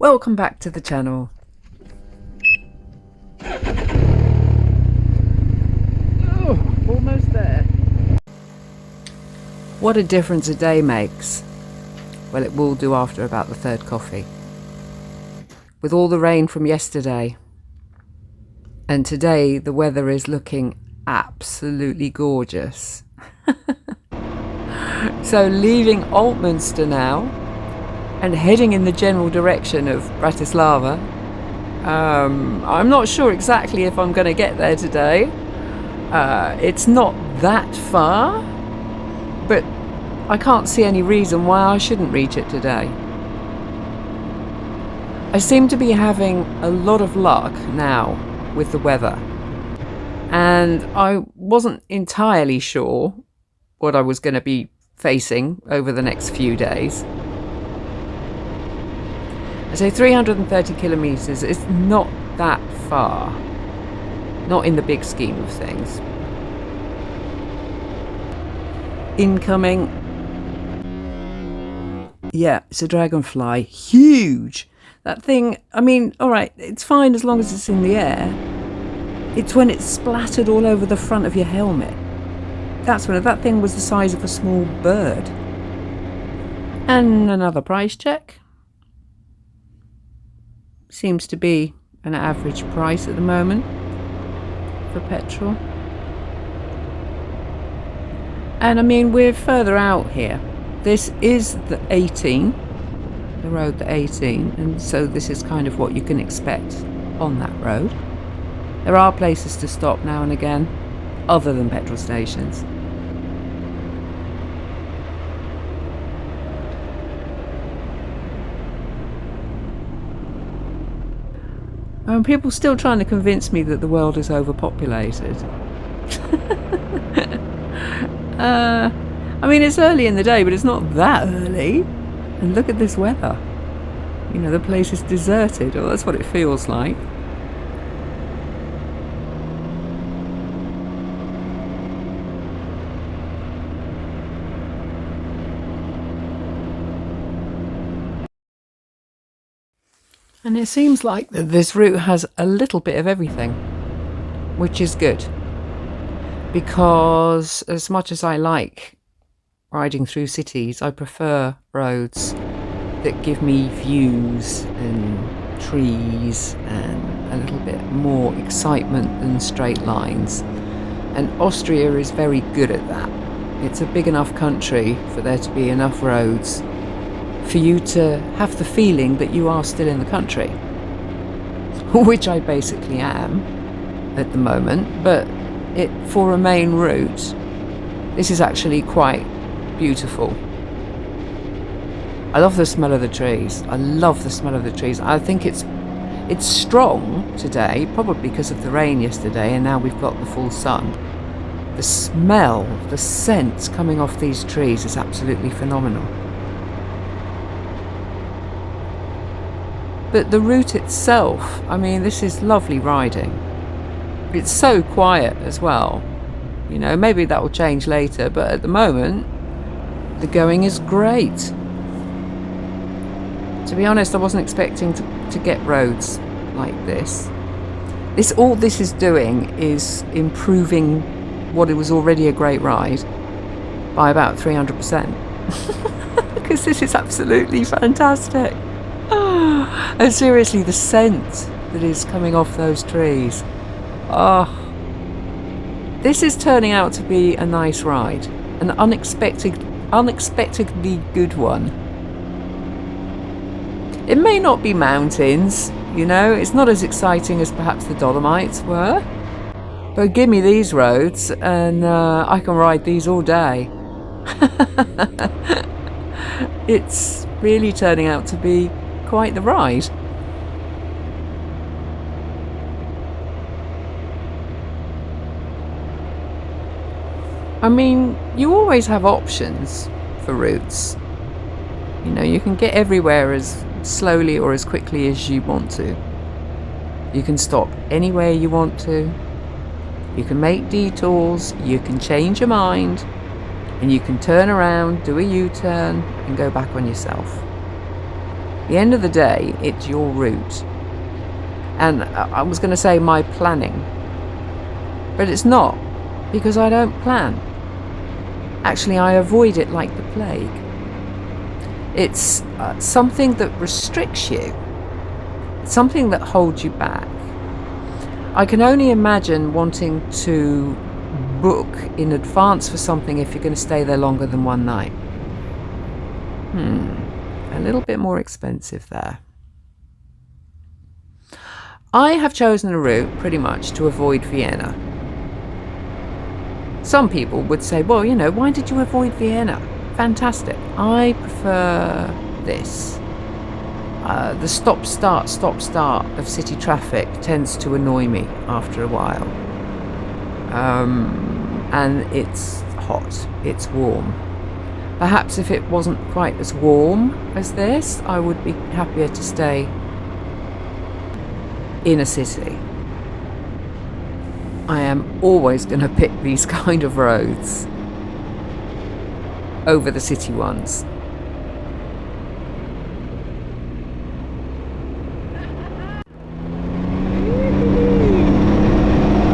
Welcome back to the channel. Oh, almost there. What a difference a day makes. Well, it will do after about the third coffee. With all the rain from yesterday. And today the weather is looking absolutely gorgeous. So leaving Altmunster now and heading in the general direction of Bratislava. I'm not sure exactly if I'm going to get there today. It's not that far, but I can't see any reason why I shouldn't reach it today. I seem to be having a lot of luck now with the weather, and I wasn't entirely sure what I was going to be facing over the next few days. I say 330 kilometres is not that far, not in the big scheme of things. Incoming. Yeah, it's a dragonfly, huge. That thing, I mean, alright, it's fine as long as it's in the air. It's when it's splattered all over the front of your helmet. That's when that thing was the size of a small bird. And another price check. Seems to be an average price at the moment for petrol. And I mean, we're further out here. This is the 18, the road the 18, and so this is kind of what you can expect on that road. There are places to stop now and again, other than petrol stations. People still trying to convince me that the world is overpopulated. I mean, it's early in the day, but it's not that early. And look at this weather. You know, the place is deserted, or that's what it feels like. And it seems like that this route has a little bit of everything, which is good. Because as much as I like riding through cities, I prefer roads that give me views and trees and a little bit more excitement than straight lines. And Austria is very good at that. It's a big enough country for there to be enough roads for you to have the feeling that you are still in the country, which I basically am at the moment. But for a main route, this is actually quite beautiful. I love the smell of the trees. I love the smell of the trees. I think it's strong today, probably because of the rain yesterday, and now we've got the full sun. The smell, the scent coming off these trees is absolutely phenomenal. But the route itself, I mean, this is lovely riding. It's so quiet as well. You know, maybe that will change later, but at the moment, the going is great. To be honest, I wasn't expecting to get roads like this. All this is doing is improving what it was already a great ride by about 300%. Because this is absolutely fantastic. And seriously, the scent that is coming off those trees. Oh, this is turning out to be a nice ride, an unexpectedly good one. It may not be mountains, you know, it's not as exciting as perhaps the Dolomites were, but give me these roads and I can ride these all day. It's really turning out to be quite the ride. I mean, you always have options for routes. You know, you can get everywhere as slowly or as quickly as you want to. You can stop anywhere you want to. You can make detours, you can change your mind, and you can turn around, do a U-turn, and go back on yourself. the end of the day, it's your route. And I was going to say my planning, but it's not, because I don't plan. Actually, I avoid it like the plague. It's something that restricts you. It's something that holds you back. I can only imagine wanting to book in advance for something if you're going to stay there longer than one night. A little bit more expensive there. I have chosen a route pretty much to avoid Vienna. Some people would say, well, you know, why did you avoid Vienna? Fantastic. I prefer this. The stop-start of city traffic tends to annoy me after a while. And it's hot, it's warm. Perhaps if it wasn't quite as warm as this, I would be happier to stay in a city. I am always going to pick these kind of roads over the city ones.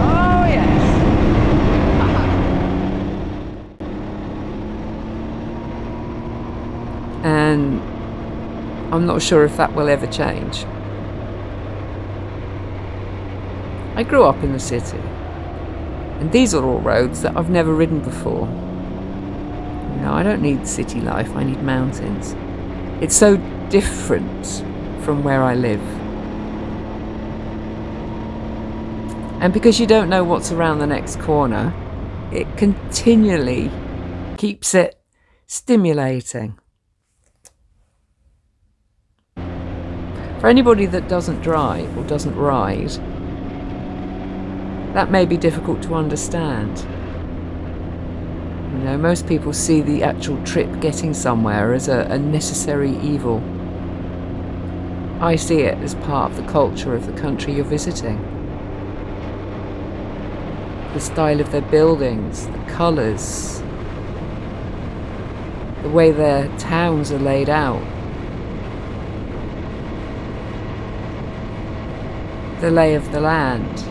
Oh yes. And I'm not sure if that will ever change. I grew up in the city, and these are all roads that I've never ridden before. No, I don't need city life, I need mountains. It's so different from where I live. And because you don't know what's around the next corner, it continually keeps it stimulating. For anybody that doesn't drive or doesn't ride, that may be difficult to understand. You know, most people see the actual trip getting somewhere as a necessary evil. I see it as part of the culture of the country you're visiting. The style of their buildings, the colours, the way their towns are laid out, the lay of the land.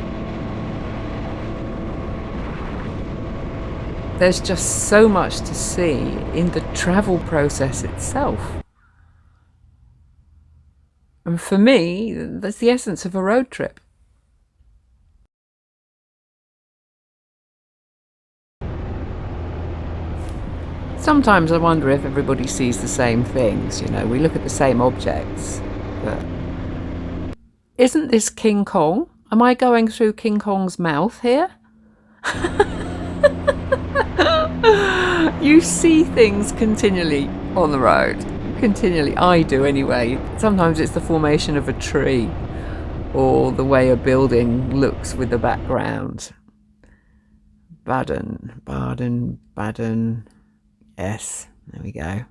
There's just so much to see in the travel process itself. And for me, that's the essence of a road trip. Sometimes I wonder if everybody sees the same things, you know, we look at the same objects, but isn't this King Kong? Am I going through King Kong's mouth here? You see things continually on the road. Continually. I do anyway. Sometimes it's the formation of a tree or the way a building looks with the background. Baden. Yes, there we go.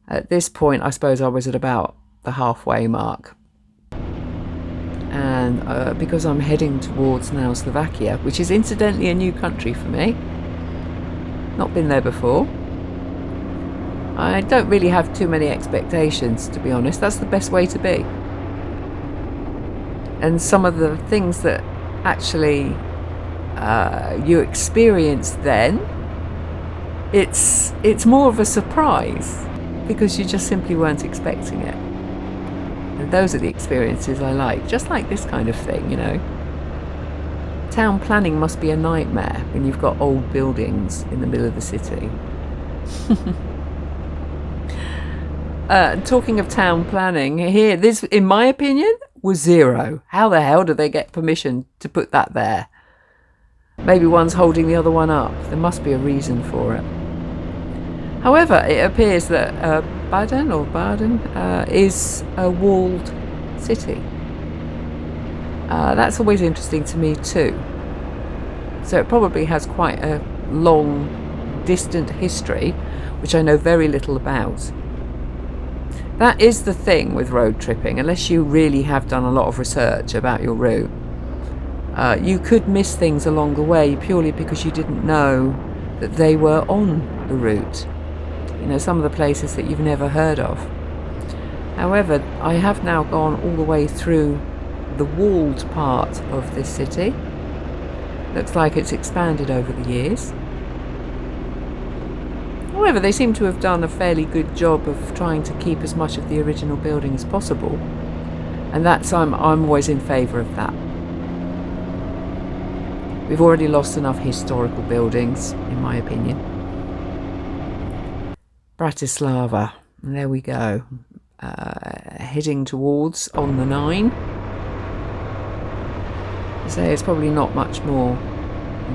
At this point, I suppose I was at about the halfway mark. And because I'm heading towards now Slovakia, which is incidentally a new country for me, not been there before, I don't really have too many expectations, to be honest. That's the best way to be. And some of the things that actually you experience then, it's more of a surprise because you just simply weren't expecting it. And those are the experiences I like, just like this kind of thing, you know. Town planning must be a nightmare when you've got old buildings in the middle of the city. Talking of town planning, here, this, in my opinion, was zero. How the hell did they get permission to put that there? Maybe one's holding the other one up. There must be a reason for it. However, it appears that Baden is a walled city. That's always interesting to me too. So it probably has quite a long, distant history, which I know very little about. That is the thing with road tripping, unless you really have done a lot of research about your route. You could miss things along the way purely because you didn't know that they were on the route. You know, some of the places that you've never heard of. However, I have now gone all the way through the walled part of this city. Looks like it's expanded over the years. However, they seem to have done a fairly good job of trying to keep as much of the original building as possible. And I'm always in favour of that. We've already lost enough historical buildings, in my opinion. Bratislava, and there we go. Heading towards on the 9. So it's probably not much more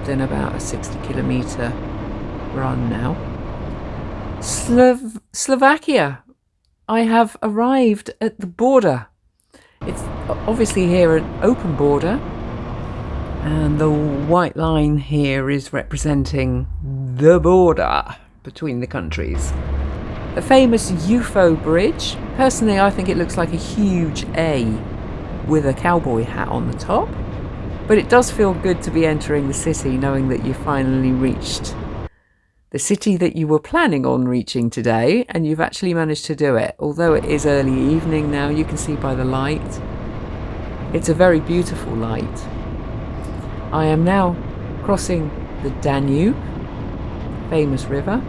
than about a 60-kilometre run now. Slovakia. I have arrived at the border. It's obviously here an open border, and the white line here is representing the border between the countries. The famous UFO bridge. Personally, I think it looks like a huge A with a cowboy hat on the top. But it does feel good to be entering the city, knowing that you finally reached the city that you were planning on reaching today, and you've actually managed to do it. Although it is early evening now, you can see by the light. It's a very beautiful light. I am now crossing the Danube, famous river.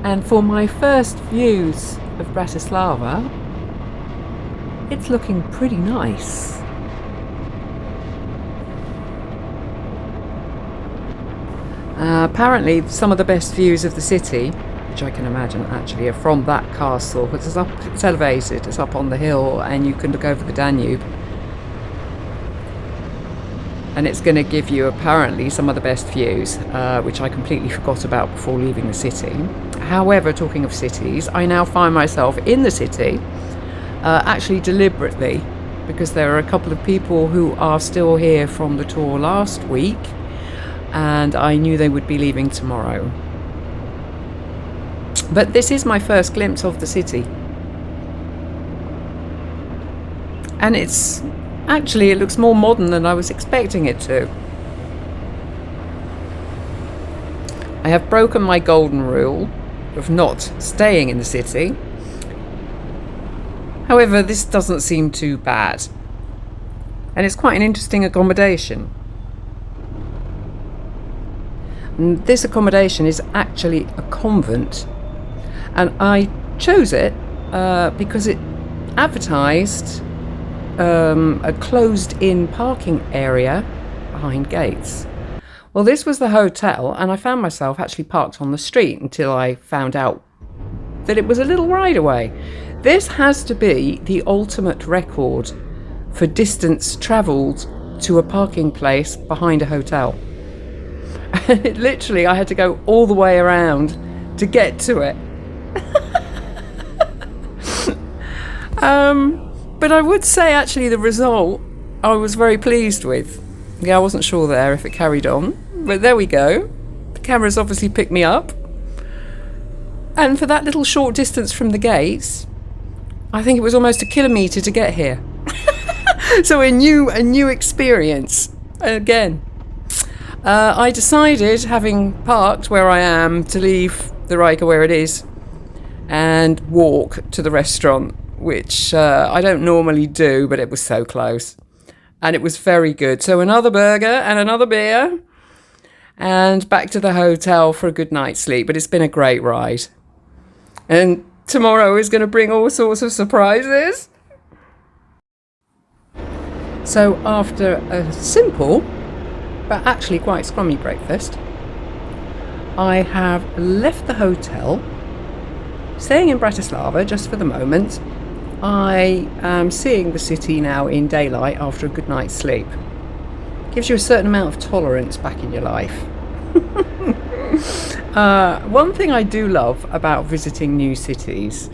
And for my first views of Bratislava, it's looking pretty nice. Apparently some of the best views of the city, which I can imagine actually, are from that castle, because it's elevated, it's up on the hill, and you can look over the Danube. And it's going to give you apparently some of the best views, which I completely forgot about before leaving the city. However, talking of cities, I now find myself in the city, actually deliberately, because there are a couple of people who are still here from the tour last week, and I knew they would be leaving tomorrow. But this is my first glimpse of the city. And it looks more modern than I was expecting it to. I have broken my golden rule of not staying in the city. However, this doesn't seem too bad. And it's quite an interesting accommodation. And this accommodation is actually a convent. And I chose it because it advertised a closed-in parking area behind gates. Well, this was the hotel, and I found myself actually parked on the street until I found out that it was a little ride away. This has to be the ultimate record for distance travelled to a parking place behind a hotel. And I had to go all the way around to get to it. But I would say actually the result I was very pleased with. Yeah, I wasn't sure there if it carried on, but there we go. The cameras obviously picked me up. And for that little short distance from the gates, I think it was almost a kilometre to get here. So a new experience again. I decided, having parked where I am, to leave the Ryker where it is and walk to the restaurant, which I don't normally do, but it was so close. And it was very good. So another burger and another beer and back to the hotel for a good night's sleep. But it's been a great ride. And tomorrow is going to bring all sorts of surprises. So after a simple but actually quite scrummy breakfast, I have left the hotel, staying in Bratislava just for the moment. I am seeing the city now in daylight after a good night's sleep. Gives you a certain amount of tolerance back in your life. One thing I do love about visiting new cities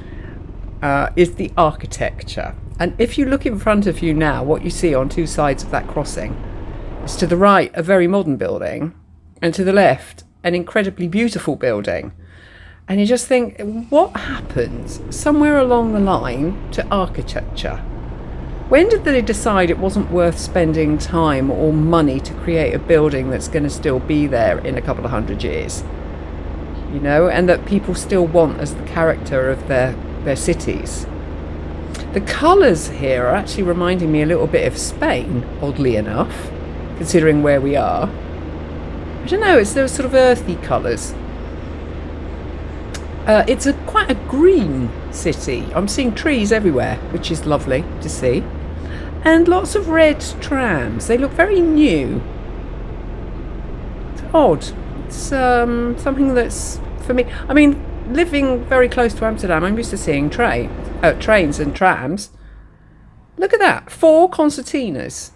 is the architecture. And if you look in front of you now, what you see on two sides of that crossing is, to the right, a very modern building, and to the left, an incredibly beautiful building. And you just think, what happened somewhere along the line to architecture? When did they decide it wasn't worth spending time or money to create a building that's going to still be there in a couple of 100 years? You know, and that people still want as the character of their their cities. The colours here are actually reminding me a little bit of Spain, oddly enough, considering where we are. I don't know, it's those sort of earthy colours. It's quite a green city. I'm seeing trees everywhere, which is lovely to see. And lots of red trams. They look very new. It's odd. It's something that's, for me, I mean, living very close to Amsterdam, I'm used to seeing trains and trams. Look at that, 4 concertinas.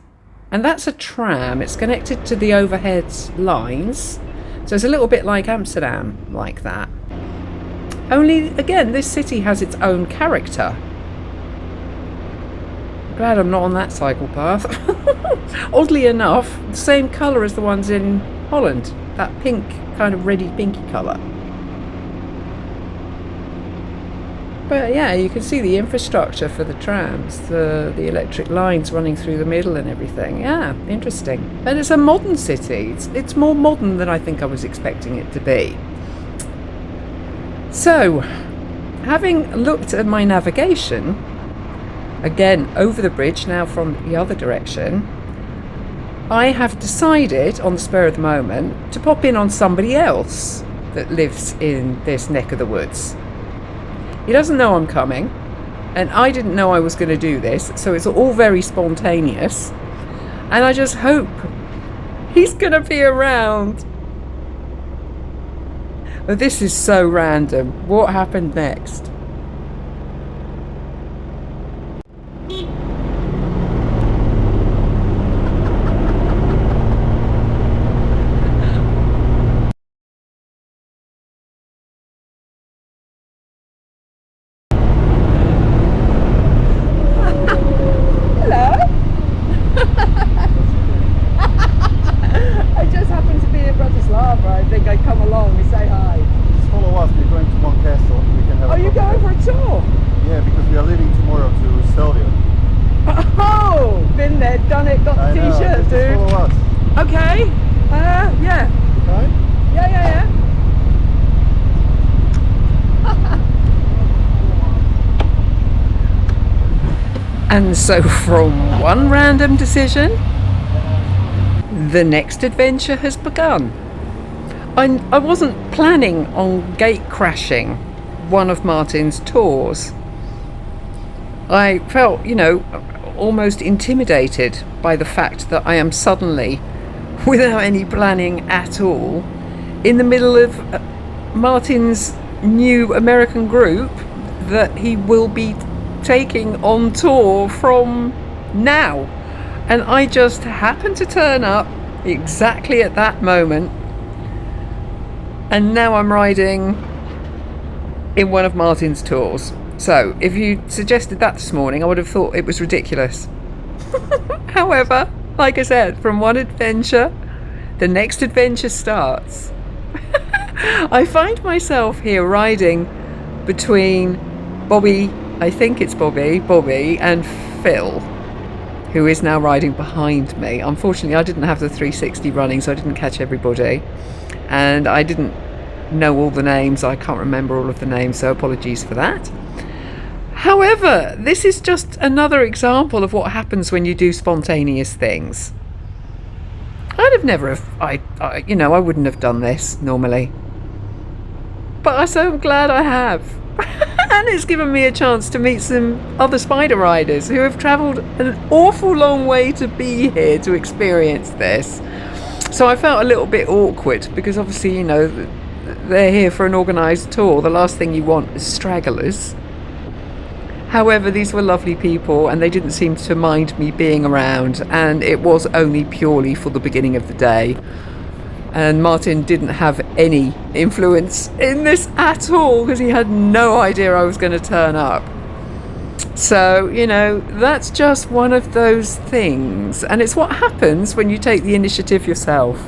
And that's a tram. It's connected to the overhead lines. So it's a little bit like Amsterdam, like that. Only, again, this city has its own character. Glad I'm not on that cycle path. Oddly enough, the same colour as the ones in Holland. That pink, kind of reddy pinky colour. But yeah, you can see the infrastructure for the trams, the electric lines running through the middle and everything. Yeah, interesting. And it's a modern city. It's more modern than I think I was expecting it to be. So, having looked at my navigation, again over the bridge now from the other direction, I have decided on the spur of the moment to pop in on somebody else that lives in this neck of the woods. He doesn't know I'm coming, and I didn't know I was going to do this, so it's all very spontaneous, and I just hope he's going to be around. But this is so random. What happened next? I just happened to be in Bratislava. I think I'd come along and say hi. Just follow us. We're going to Mount Castle. We can have. Are you going for a tour? Yeah, because we are leaving tomorrow to Slovakia. Oh, been there, done it, got the t-shirt, Just dude. follow us. Okay. Yeah. Okay. Yeah. And so from one random decision, the next adventure has begun. I wasn't planning on gate crashing one of Martin's tours. I felt, almost intimidated by the fact that I am suddenly, without any planning at all, in the middle of Martin's new American group that he will be taking on tour from now. And I just happened to turn up exactly at that moment, and now I'm riding in one of Martin's tours. So if you suggested that this morning, I would have thought it was ridiculous. However, like I said, from one adventure, the next adventure starts. I find myself here riding between Bobby, I think it's Bobby and Phil, who is now riding behind me. Unfortunately, I didn't have the 360 running, so I didn't catch everybody. And I didn't know all the names. I can't remember all of the names, so apologies for that. However, this is just another example of what happens when you do spontaneous things. I wouldn't have done this normally. But I'm so glad I have. And it's given me a chance to meet some other spider riders who have travelled an awful long way to be here to experience this. So I felt a little bit awkward because obviously, they're here for an organised tour. The last thing you want is stragglers. However, these were lovely people and they didn't seem to mind me being around, and it was only purely for the beginning of the day. And Martin didn't have any influence in this at all because he had no idea I was going to turn up. So, that's just one of those things. And it's what happens when you take the initiative yourself.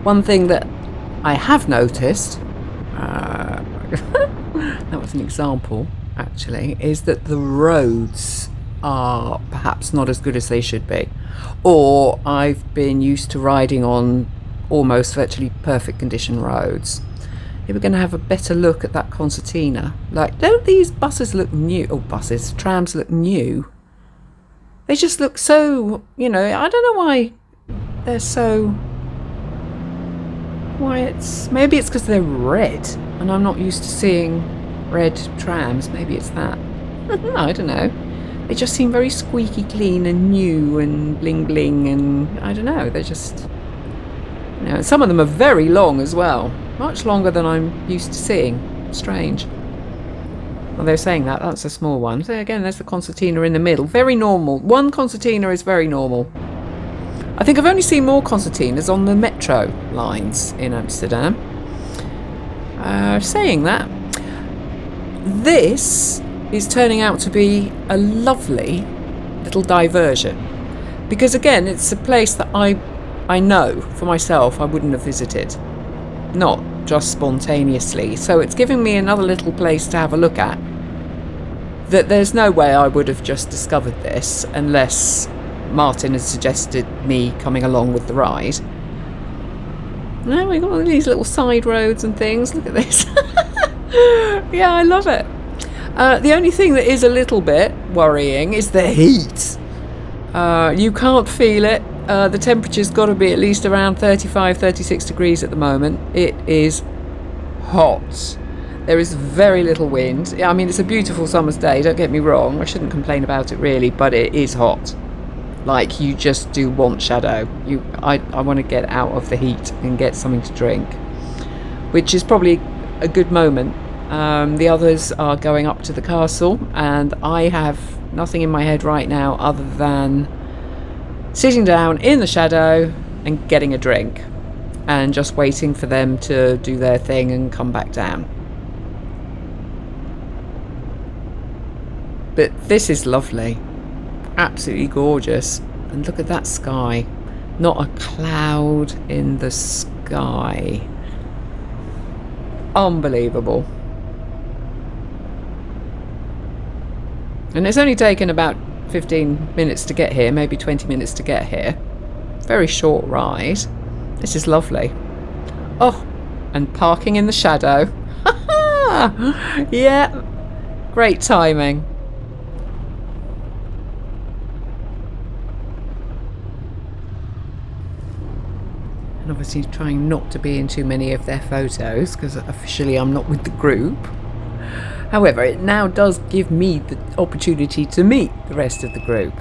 One thing that I have noticed, that was an example actually, is that the roads are perhaps not as good as they should be. Or I've been used to riding on almost virtually perfect condition roads. Maybe we're going to have a better look at that concertina. Like, don't these buses look new? Oh, trams look new. They just look so, I don't know why they're so... Maybe it's because they're red and I'm not used to seeing red trams. Maybe it's that. I don't know. They just seem very squeaky clean and new and bling bling, and I don't know, they're just... and some of them are very long as well. Much longer than I'm used to seeing. Strange. Well, they're saying that's a small one. So again, there's the concertina in the middle. Very normal. One concertina is very normal. I think I've only seen more concertinas on the metro lines in Amsterdam. Saying that, this is turning out to be a lovely little diversion. Because again, it's a place that I know for myself I wouldn't have visited. Not just spontaneously. So it's giving me another little place to have a look at. That there's no way I would have just discovered this unless Martin had suggested me coming along with the ride. Now we've got all these little side roads and things. Look at this. Yeah, I love it. The only thing that is a little bit worrying is the heat. You can't feel it. The temperature's got to be at least around 35, 36 degrees at the moment. It is hot. There is very little wind. I mean, it's a beautiful summer's day, don't get me wrong. I shouldn't complain about it really, but it is hot. Like, you just do want shadow. I want to get out of the heat and get something to drink, which is probably a good moment. The others are going up to the castle, and I have nothing in my head right now other than sitting down in the shadow and getting a drink and just waiting for them to do their thing and come back down. But this is lovely. Absolutely gorgeous. And look at that sky. Not a cloud in the sky. Unbelievable. And it's only taken about 15 minutes to get here, maybe 20 minutes to get here. Very short ride. This is lovely. Oh, and parking in the shadow. Yeah, great timing. And obviously trying not to be in too many of their photos because officially I'm not with the group. However, it now does give me the opportunity to meet the rest of the group.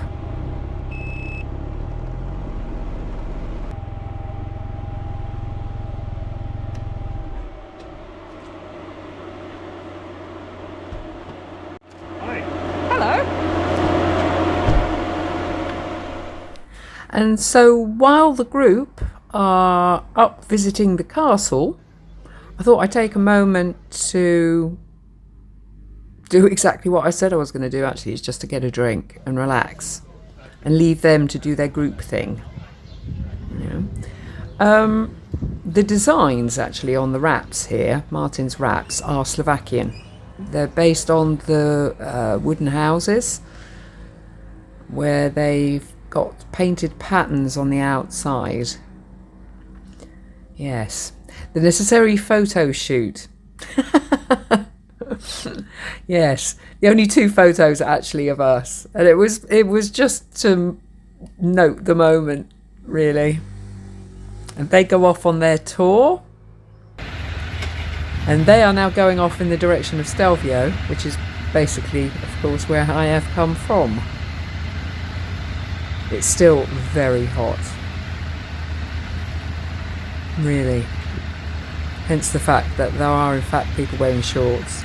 Hi. Hello. And so while the group are up visiting the castle, I thought I'd take a moment to do exactly what I said I was going to do. Actually, is just to get a drink and relax and leave them to do their group thing. The designs actually on the wraps here, Martin's wraps, are Slovakian. They're based on the wooden houses where they've got painted patterns on the outside. Yes, the necessary photo shoot. Yes, the only 2 photos actually of us, and it was just to note the moment, really. And they go off on their tour, and they are now going off in the direction of Stelvio, which is basically, of course, where I have come from. It's still very hot, really. Hence the fact that there are in fact people wearing shorts,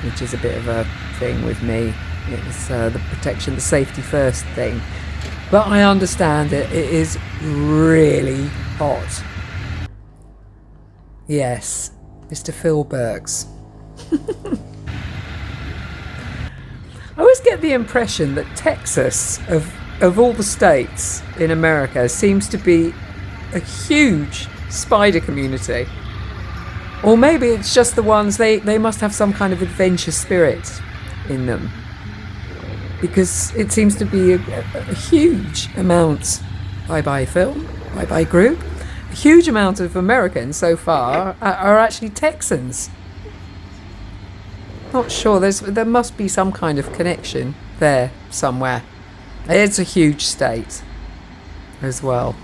which is a bit of a thing with me. It's the protection, the safety first thing. But I understand it. It is really hot. Yes, Mr. Phil Burks. I always get the impression that Texas, of all the states in America, seems to be a huge spider community. Or maybe it's just the ones, they must have some kind of adventure spirit in them. Because it seems to be a huge amount, bye-bye film, bye-bye group, a a huge amount of Americans so far are actually Texans. Not sure, there must be some kind of connection there somewhere. It's a huge state as well.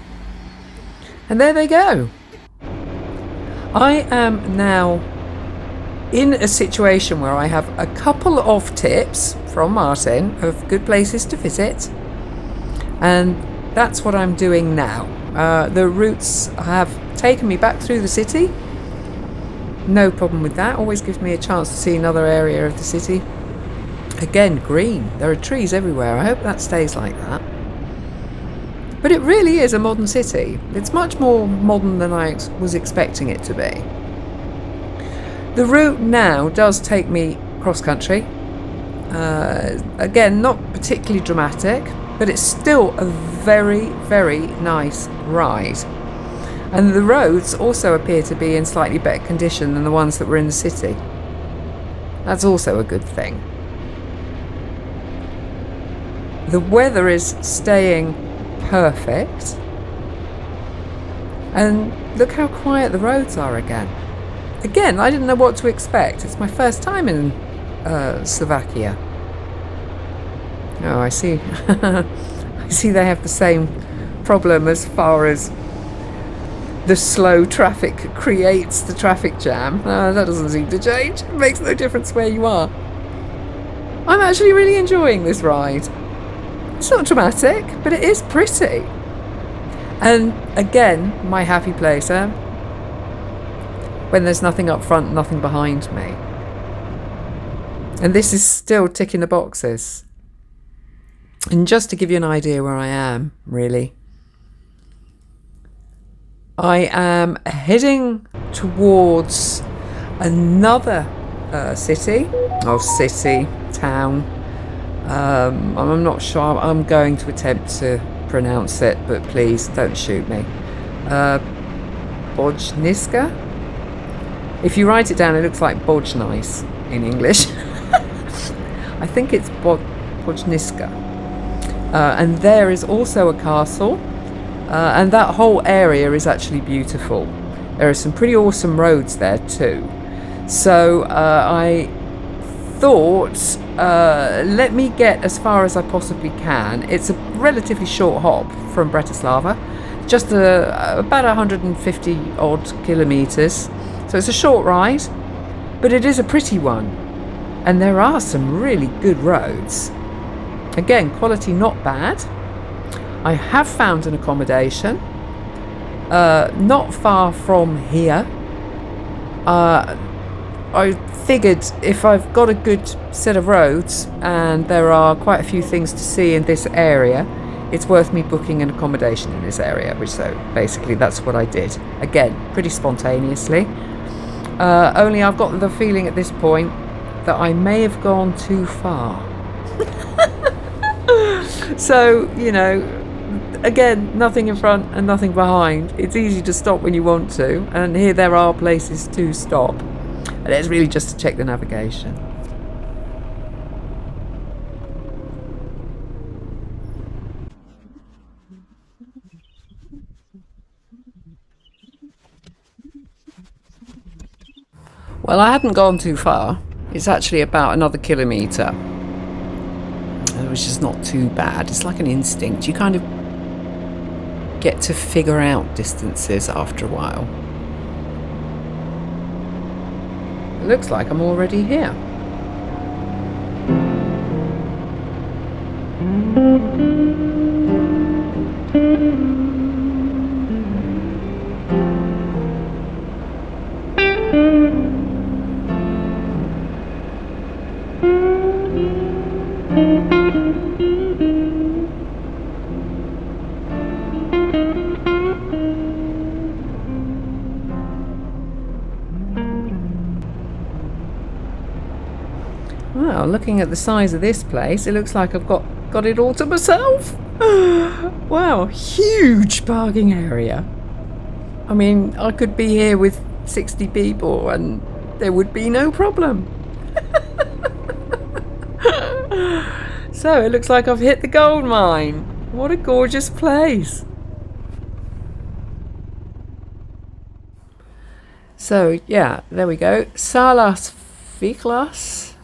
And there they go. I am now in a situation where I have a couple of tips from Martin of good places to visit, and that's what I'm doing now. The routes have taken me back through the city. No problem with that. Always gives me a chance to see another area of the city. Again, green. There are trees everywhere. I hope that stays like that. But it really is a modern city. It's much more modern than I was expecting it to be. The route now does take me cross country. Again, not particularly dramatic, but it's still a very, very nice ride. And the roads also appear to be in slightly better condition than the ones that were in the city. That's also a good thing. The weather is staying perfect. And look how quiet the roads are again. Again, I didn't know what to expect. It's my first time in Slovakia. Oh, I see. I see they have the same problem as far as the slow traffic creates the traffic jam. That doesn't seem to change. It makes no difference where you are. I'm actually really enjoying this ride. It's not dramatic, but it is pretty. And again, my happy place, when there's nothing up front, nothing behind me. And this is still ticking the boxes. And just to give you an idea where I am, really, I am heading towards another town. I'm not sure. I'm going to attempt to pronounce it, but please don't shoot me. Bojnice. If you write it down, it looks like Bojnice in English. I think it's Bojnice. And there is also a castle. And that whole area is actually beautiful. There are some pretty awesome roads there too. So I thought, let me get as far as I possibly can. It's a relatively short hop from Bratislava, just about 150 odd kilometres. So it's a short ride, but it is a pretty one. And there are some really good roads. Again, quality not bad. I have found an accommodation not far from here. I figured if I've got a good set of roads and there are quite a few things to see in this area, it's worth me booking an accommodation in this area, which so basically that's what I did. Again, pretty spontaneously. Only I've got the feeling at this point that I may have gone too far. So, you know, again, nothing in front and nothing behind. It's easy to stop when you want to, and here there are places to stop. And it's really just to check the navigation. Well, I hadn't gone too far. It's actually about another kilometre, which is not too bad. It's like an instinct. You kind of get to figure out distances after a while. It looks like I'm already here. Well, looking at the size of this place, it looks like I've got it all to myself. Wow, huge parking area. I mean, I could be here with 60 people and there would be no problem. So it looks like I've hit the gold mine. What a gorgeous place. So yeah, there we go. Salas Fiklas.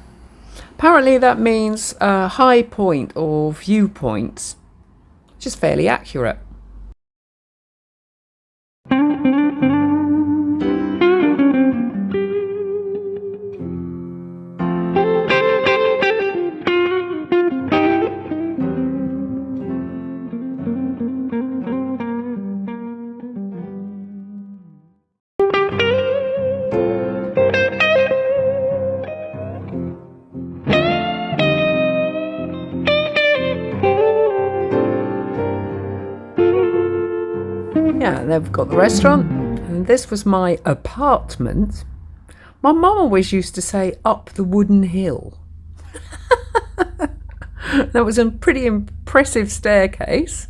Apparently that means high point or viewpoint, which is fairly accurate. Yeah, they've got the restaurant, and this was my apartment. My mum always used to say, up the wooden hill. That was a pretty impressive staircase.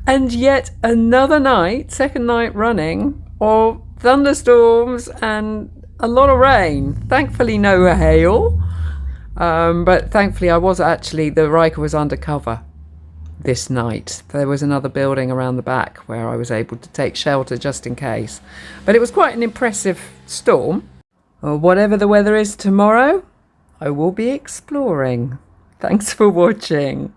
And yet another night, second night running, of thunderstorms and a lot of rain. Thankfully no hail, but thankfully the Ryker was undercover this night. There was another building around the back where I was able to take shelter just in case. But it was quite an impressive storm. Whatever the weather is tomorrow, I will be exploring. Thanks for watching.